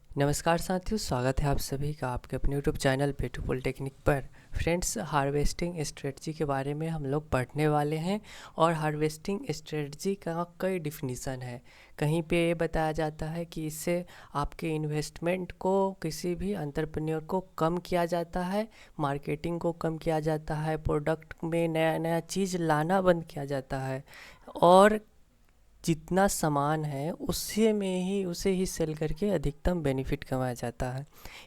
नमस्कार साथियों, स्वागत है आप सभी का आपके अपने यूट्यूब चैनल पेटू पॉलिटेक्निक पर। फ्रेंड्स, हार्वेस्टिंग स्ट्रेटजी के बारे में हम लोग पढ़ने वाले हैं और हार्वेस्टिंग स्ट्रेटजी का कई डिफिनीसन है। कहीं पे ये बताया जाता है कि इससे आपके इन्वेस्टमेंट को, किसी भी एंटरप्रेन्योर को कम किया जाता है, मार्केटिंग को कम किया जाता है, प्रोडक्ट में नया नया चीज़ लाना बंद किया जाता है और जितना सामान है उसे ही सेल करके अधिकतम बेनिफिट कमाया जाता है।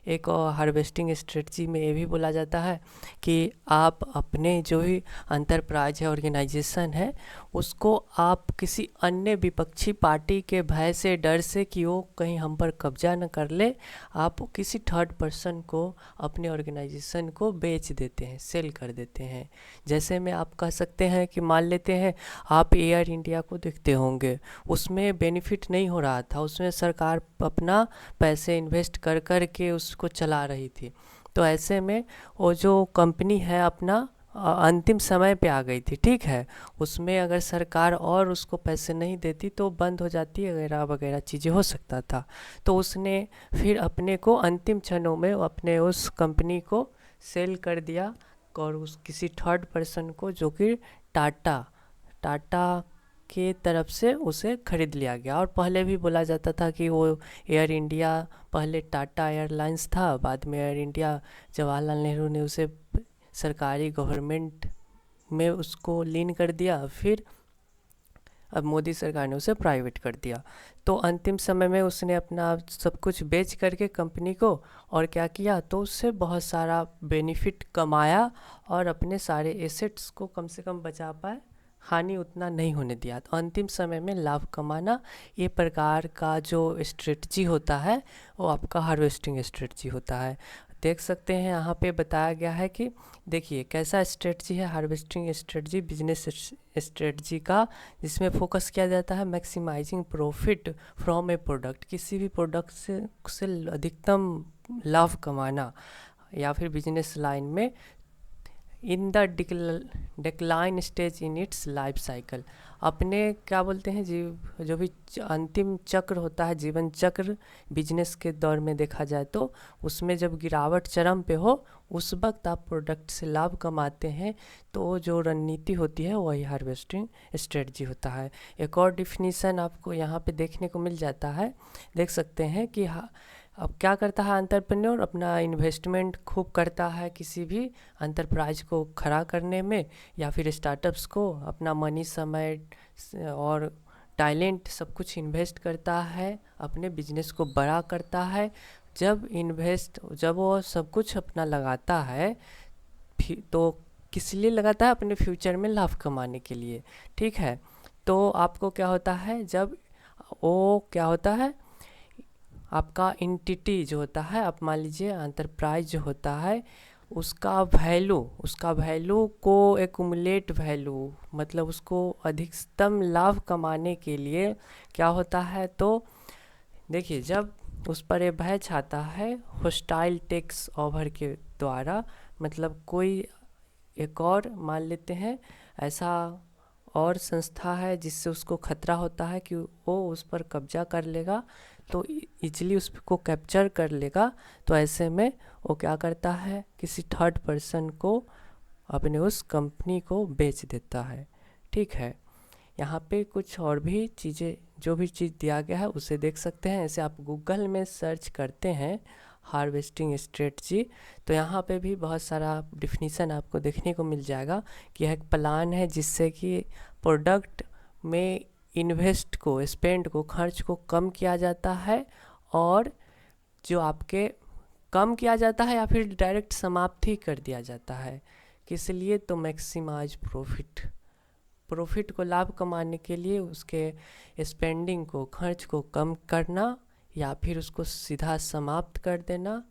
एक और हार्वेस्टिंग स्ट्रेटजी में ये भी बोला जाता है कि आप अपने जो भी एंटरप्राइज है, ऑर्गेनाइजेशन है, उसको आप किसी अन्य विपक्षी पार्टी के भय से, डर से कि वो कहीं हम पर कब्जा न कर ले, आप किसी थर्ड पर्सन को अपने ऑर्गेनाइजेशन को बेच देते हैं, सेल कर देते हैं। जैसे में आप कह सकते हैं कि मान लेते हैं आप एयर इंडिया को देखते होंगे, उसमें बेनिफिट नहीं हो रहा था, उसमें सरकार अपना पैसे इन्वेस्ट कर कर के उसको चला रही थी। तो ऐसे में वो जो कंपनी है अपना अंतिम समय पे आ गई थी, ठीक है। उसमें अगर सरकार और उसको पैसे नहीं देती तो बंद हो जाती वगैरह वगैरह चीज़ें हो सकता था। तो उसने फिर अपने को अंतिम क्षणों में अपने उस कंपनी को सेल कर दिया और उस किसी थर्ड पर्सन को, जो कि टाटा टाटा के तरफ से उसे खरीद लिया गया। और पहले भी बोला जाता था कि वो एयर इंडिया पहले टाटा एयरलाइंस था, बाद में एयर इंडिया, जवाहरलाल नेहरू ने उसे सरकारी गवर्नमेंट में उसको लीन कर दिया, फिर अब मोदी सरकार ने उसे प्राइवेट कर दिया। तो अंतिम समय में उसने अपना सब कुछ बेच करके कंपनी को और क्या किया, तो उससे बहुत सारा बेनिफिट कमाया और अपने सारे एसेट्स को कम से कम बचा पाए, हानि उतना नहीं होने दिया। तो अंतिम समय में लाभ कमाना, ये प्रकार का जो स्ट्रेटजी होता है वो आपका हार्वेस्टिंग स्ट्रेटजी होता है। देख सकते हैं यहाँ पे बताया गया है कि देखिए कैसा स्ट्रेटजी है हार्वेस्टिंग स्ट्रेटजी, बिजनेस स्ट्रेटजी का, जिसमें फोकस किया जाता है maximizing profit from a product, किसी भी प्रोडक्ट से अधिकतम लाभ कमाना, या फिर बिजनेस लाइन में in the decline stage in its life cycle, अपने क्या बोलते हैं जो भी अंतिम चक्र होता है, जीवन चक्र बिजनेस के दौर में देखा जाए तो उसमें जब गिरावट चरम पे हो, उस वक्त आप प्रोडक्ट से लाभ कमाते हैं। तो जो रणनीति होती है वही हार्वेस्टिंग स्ट्रेटजी होता है। एक और डिफिनीसन आपको यहाँ पे देखने को मिल जाता है, देख सकते हैं कि अब क्या करता है एंटरप्रेन्योर, अपना इन्वेस्टमेंट खूब करता है किसी भी एंटरप्राइज को खड़ा करने में, या फिर स्टार्टअप्स को अपना मनी, समय और टैलेंट सब कुछ इन्वेस्ट करता है, अपने बिजनेस को बड़ा करता है। जब वो सब कुछ अपना लगाता है, तो किस लिए लगाता है, अपने फ्यूचर में लाभ कमाने के लिए, ठीक है। तो आपको क्या होता है, जब वो क्या होता है, आपका इंटिटी जो होता है, आप मान लीजिए एंटरप्राइज जो होता है, उसका वैल्यू को एक्युमुलेट वैल्यू, मतलब उसको अधिकतम लाभ कमाने के लिए क्या होता है, तो देखिए जब उस पर ये भय छाता है होस्टाइल टेक्स ओवर के द्वारा, मतलब कोई एक और मान लेते हैं ऐसा और संस्था है जिससे उसको खतरा होता है कि वो उस पर कब्जा कर लेगा, तो इजीली उसको कैप्चर कर लेगा। तो ऐसे में वो क्या करता है, किसी थर्ड पर्सन को अपने उस कंपनी को बेच देता है, ठीक है। यहाँ पे कुछ और भी चीज़ें, जो भी चीज़ दिया गया है उसे देख सकते हैं। ऐसे आप गूगल में सर्च करते हैं हार्वेस्टिंग स्ट्रेटजी, तो यहाँ पे भी बहुत सारा डिफिनीसन आपको देखने को मिल जाएगा कि यह एक प्लान है जिससे कि प्रोडक्ट में इन्वेस्ट को, स्पेंड को, खर्च को कम किया जाता है, और जो आपके कम किया जाता है या फिर डायरेक्ट समाप्त ही कर दिया जाता है। किस लिए, तो मैक्सिमाइज प्रॉफिट को, लाभ कमाने के लिए उसके स्पेंडिंग को, खर्च को कम करना या फिर उसको सीधा समाप्त कर देना,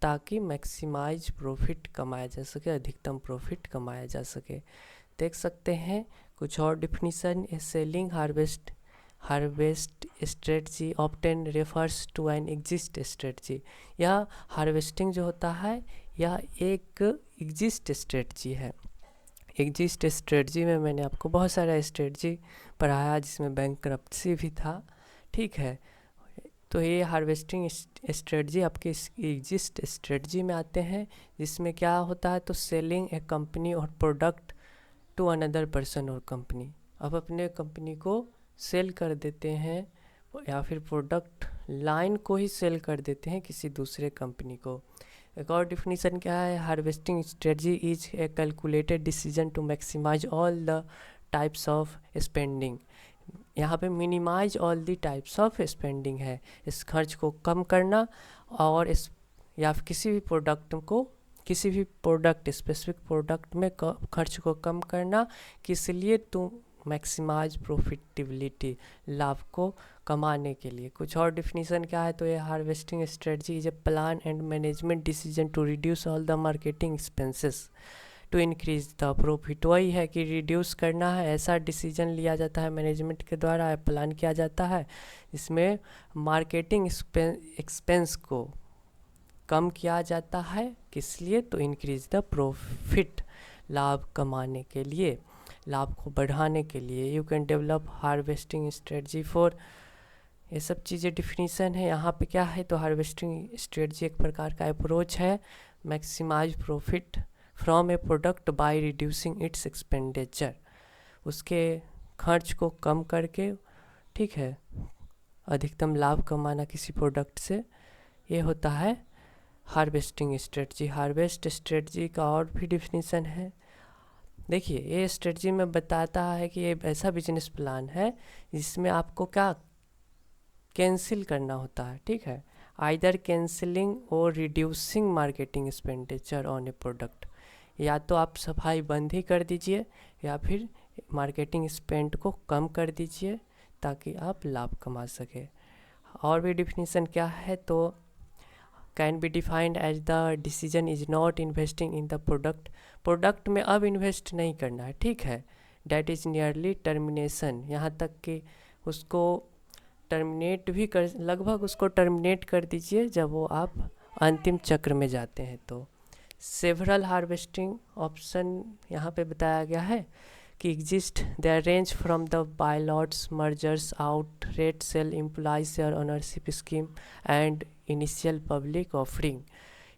ताकि मैक्सिमाइज प्रॉफिट कमाया जा सके, अधिकतम प्रॉफिट कमाया जा सके। देख सकते हैं कुछ और definition, selling harvest strategy often refers to an exit strategy. यह हार्वेस्टिंग जो होता है यह एक एग्जिस्ट स्ट्रेटजी है। एग्जिस्ट स्ट्रेटजी में मैंने आपको बहुत सारा स्ट्रेटजी पढ़ाया जिसमें बैंकरप्सी भी था, ठीक है। तो ये हार्वेस्टिंग स्ट्रेटजी आपके एग्जिस्ट स्ट्रेटजी में आते हैं, जिसमें क्या होता है, तो सेलिंग ए कंपनी और प्रोडक्ट टू अनदर पर्सन और कंपनी। अब अपने कंपनी को सेल कर देते हैं या फिर प्रोडक्ट लाइन को ही सेल कर देते हैं किसी दूसरे कंपनी को। एक और डिफिनीसन क्या है, harvesting strategy is a calculated decision to maximize all the types of spending. यहाँ पे minimize all the types of spending है, इस खर्च को कम करना और इस या फिर किसी भी प्रोडक्ट स्पेसिफिक प्रोडक्ट में खर्च को कम करना, किस लिए, तो मैक्सिमाइज प्रॉफिटेबिलिटी, लाभ को कमाने के लिए। कुछ और डिफिनीसन क्या है, तो ये harvesting strategy is a plan and management decision to reduce all the marketing expenses to increase the profit. वही है कि रिड्यूस करना है, ऐसा डिसीजन लिया जाता है मैनेजमेंट के द्वारा, प्लान किया जाता है, इसमें मार्केटिंग एक्सपेंस को कम किया जाता है, किस लिए, तो इंक्रीज द प्रॉफिट, लाभ कमाने के लिए, लाभ को बढ़ाने के लिए। You can develop harvesting strategy for, ये सब चीज़ें डिफिनीसन है। यहाँ पे क्या है, तो हार्वेस्टिंग स्ट्रेटजी एक प्रकार का अप्रोच है maximize profit from a product by reducing its expenditure, उसके खर्च को कम करके, ठीक है, अधिकतम लाभ कमाना किसी प्रोडक्ट से, ये होता है हार्वेस्टिंग स्ट्रेटजी। हार्वेस्ट स्ट्रेटजी का और भी डिफिनीसन है। देखिए, ये स्ट्रेटजी में बताता है कि ये ऐसा बिजनेस प्लान है जिसमें आपको क्या कैंसिल करना होता है, ठीक है, आइदर कैंसिलिंग और reducing marketing expenditure on A product, या तो आप सफाई बंद ही कर दीजिए या फिर मार्केटिंग स्पेंड को कम कर दीजिए ताकि आप लाभ कमा सके। और भी डिफिनीसन क्या है, तो can be defined as the decision is not investing in the product में अब इन्वेस्ट नहीं करना है, ठीक है, डैट इज़ नियरली टर्मिनेशन, यहाँ तक कि उसको टर्मिनेट भी कर, लगभग उसको टर्मिनेट कर दीजिए जब वो आप अंतिम चक्र में जाते हैं। तो सेवरल हार्वेस्टिंग ऑप्शन यहाँ पे बताया गया है कि exist, they range from the buyouts, mergers, outright sale, employee share ownership scheme and initial public offering.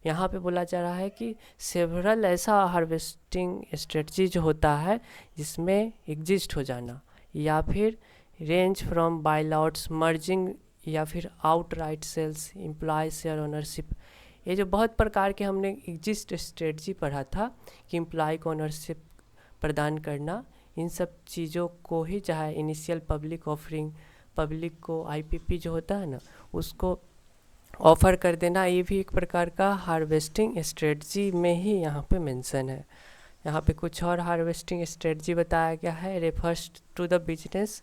यहाँ पे बोला जा रहा है कि सेवरल ऐसा हार्वेस्टिंग स्ट्रेटजी जो होता है जिसमें एग्जिस्ट हो जाना, या फिर रेंज फ्रॉम बायलॉट्स, मर्जिंग, या फिर outright sales, employee share ownership, ये जो बहुत प्रकार के हमने एग्जिस्ट स्ट्रेटजी पढ़ा था कि एम्प्लॉय को ओनरशिप प्रदान करना, इन सब चीज़ों को ही, चाहे इनिशियल पब्लिक ऑफरिंग, पब्लिक को आईपीपी जो होता है ना उसको ऑफ़र कर देना, ये भी एक प्रकार का हार्वेस्टिंग स्ट्रेटजी में ही यहाँ पे मेंशन है। यहाँ पे कुछ और हार्वेस्टिंग स्ट्रेटजी बताया गया है, रेफर्स टू द बिजनेस।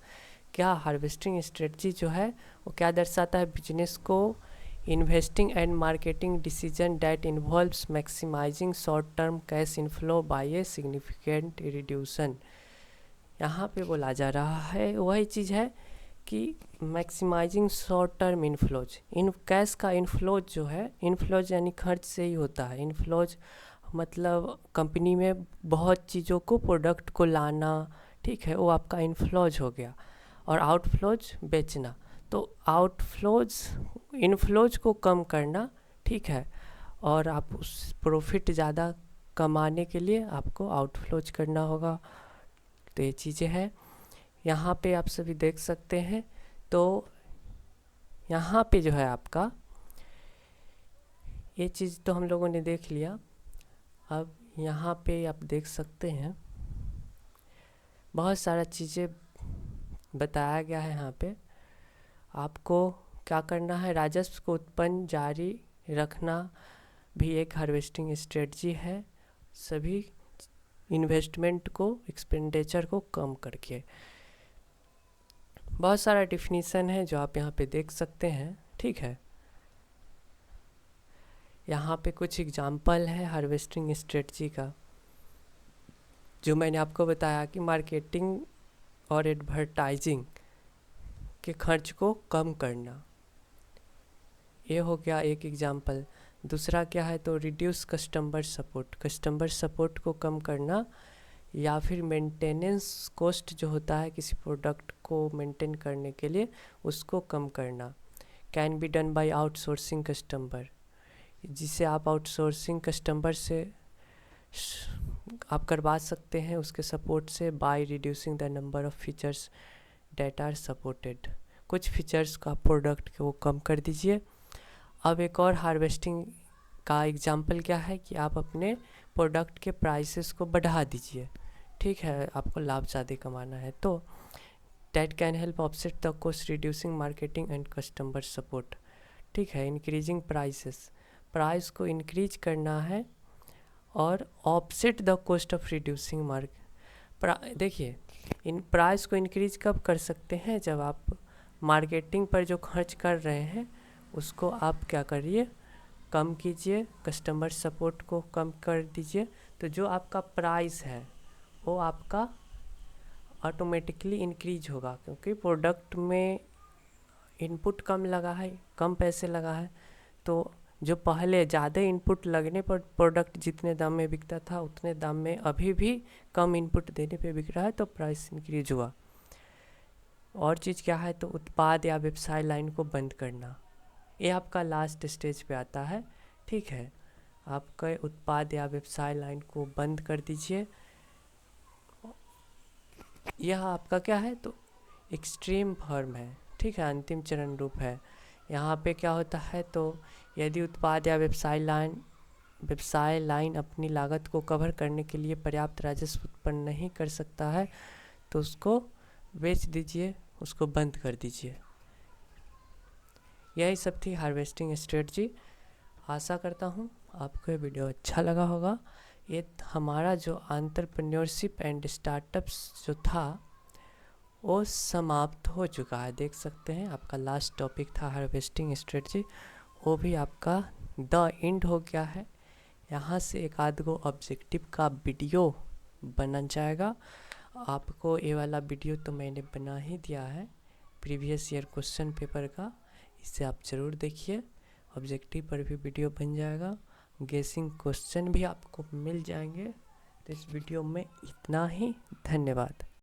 क्या हार्वेस्टिंग स्ट्रेटजी जो है वो क्या दर्शाता है, बिजनेस को investing and marketing decision that involves maximizing short term cash inflow by a significant reduction. यहाँ पे बोला जा रहा है वही चीज़ है कि maximizing short term inflows, in cash का इनफ्लोज जो है, इनफ्लोज यानी खर्च से ही होता है, इनफ्लोज मतलब कंपनी में बहुत चीज़ों को, प्रोडक्ट को लाना, ठीक है, वो आपका इनफ्लोज हो गया, और आउटफ्लोज बेचना, तो आउटफ्लोज इनफ्लोज को कम करना, ठीक है, और आप उस प्रॉफिट ज़्यादा कमाने के लिए आपको आउटफ्लोज करना होगा। तो ये चीज़ें हैं, यहाँ पे आप सभी देख सकते हैं। तो यहाँ पे जो है आपका ये चीज़ तो हम लोगों ने देख लिया। अब यहाँ पे आप देख सकते हैं बहुत सारा चीज़ें बताया गया है। यहाँ पे आपको क्या करना है, राजस्व को उत्पन्न जारी रखना भी एक हार्वेस्टिंग स्ट्रेटजी है, सभी इन्वेस्टमेंट को, एक्सपेंडिचर को कम करके। बहुत सारा डिफिनीसन है जो आप यहाँ पे देख सकते हैं, ठीक है। यहाँ पे कुछ एग्जाम्पल है हार्वेस्टिंग स्ट्रेटजी का, जो मैंने आपको बताया कि मार्केटिंग और एडवर्टाइजिंग के खर्च को कम करना, ये हो गया एक एग्जाम्पल। दूसरा क्या है, तो reduce customer support, customer support को कम करना, या फिर मेंटेनेंस कॉस्ट जो होता है किसी प्रोडक्ट को मेंटेन करने के लिए, उसको कम करना, can be done by outsourcing customer, जिसे आप आउटसोर्सिंग कस्टमर से आप करवा सकते हैं उसके सपोर्ट से, by reducing the number of features that are supported. कुछ फीचर्स का प्रोडक्ट को कम कर दीजिए। अब एक और हार्वेस्टिंग का एग्जांपल क्या है कि आप अपने प्रोडक्ट के प्राइसेस को बढ़ा दीजिए, ठीक है, आपको लाभ ज़्यादा कमाना है तो that can help offset the cost reducing marketing and customer support, ठीक है। इंक्रीजिंग प्राइसेस, प्राइस को इंक्रीज करना है और offset the cost of reducing देखिए, इन प्राइस को इंक्रीज कब कर सकते हैं, जब आप मार्केटिंग पर जो खर्च कर रहे हैं उसको आप क्या करिए, कम कीजिए, कस्टमर सपोर्ट को कम कर दीजिए, तो जो आपका प्राइस है वो आपका ऑटोमेटिकली इंक्रीज होगा, क्योंकि प्रोडक्ट में इनपुट कम लगा है, कम पैसे लगा है, तो जो पहले ज़्यादा इनपुट लगने पर प्रोडक्ट जितने दाम में बिकता था उतने दाम में अभी भी कम इनपुट देने पे बिक रहा है, तो प्राइस इंक्रीज हुआ। और चीज़ क्या है, तो उत्पाद या व्यवसाय लाइन को बंद करना, ये आपका लास्ट स्टेज पे आता है, ठीक है। आपके उत्पाद या व्यवसाय लाइन को बंद कर दीजिए। यह आपका क्या है, तो एक्सट्रीम फॉर्म है, ठीक है, अंतिम चरण रूप है। यहाँ पे क्या होता है, तो यदि उत्पाद या व्यवसाय लाइन अपनी लागत को कवर करने के लिए पर्याप्त राजस्व उत्पन्न नहीं कर सकता है तो उसको बेच दीजिए, उसको बंद कर दीजिए। यही सब थी हार्वेस्टिंग स्ट्रेटजी। आशा करता हूँ आपको ये वीडियो अच्छा लगा होगा। ये हमारा जो एंटरप्रेन्योरशिप एंड स्टार्टअप्स जो था वो समाप्त हो चुका है, देख सकते हैं। आपका लास्ट टॉपिक था हार्वेस्टिंग स्ट्रेटजी, वो भी आपका द एंड हो गया है। यहाँ से एक आध गो ऑब्जेक्टिव का वीडियो बना जाएगा। आपको ये वाला वीडियो तो मैंने बना ही दिया है प्रीवियस ईयर क्वेश्चन पेपर का, इसे आप ज़रूर देखिए। ऑब्जेक्टिव पर भी वीडियो बन जाएगा, गेसिंग क्वेश्चन भी आपको मिल जाएंगे। तो इस वीडियो में इतना ही, धन्यवाद।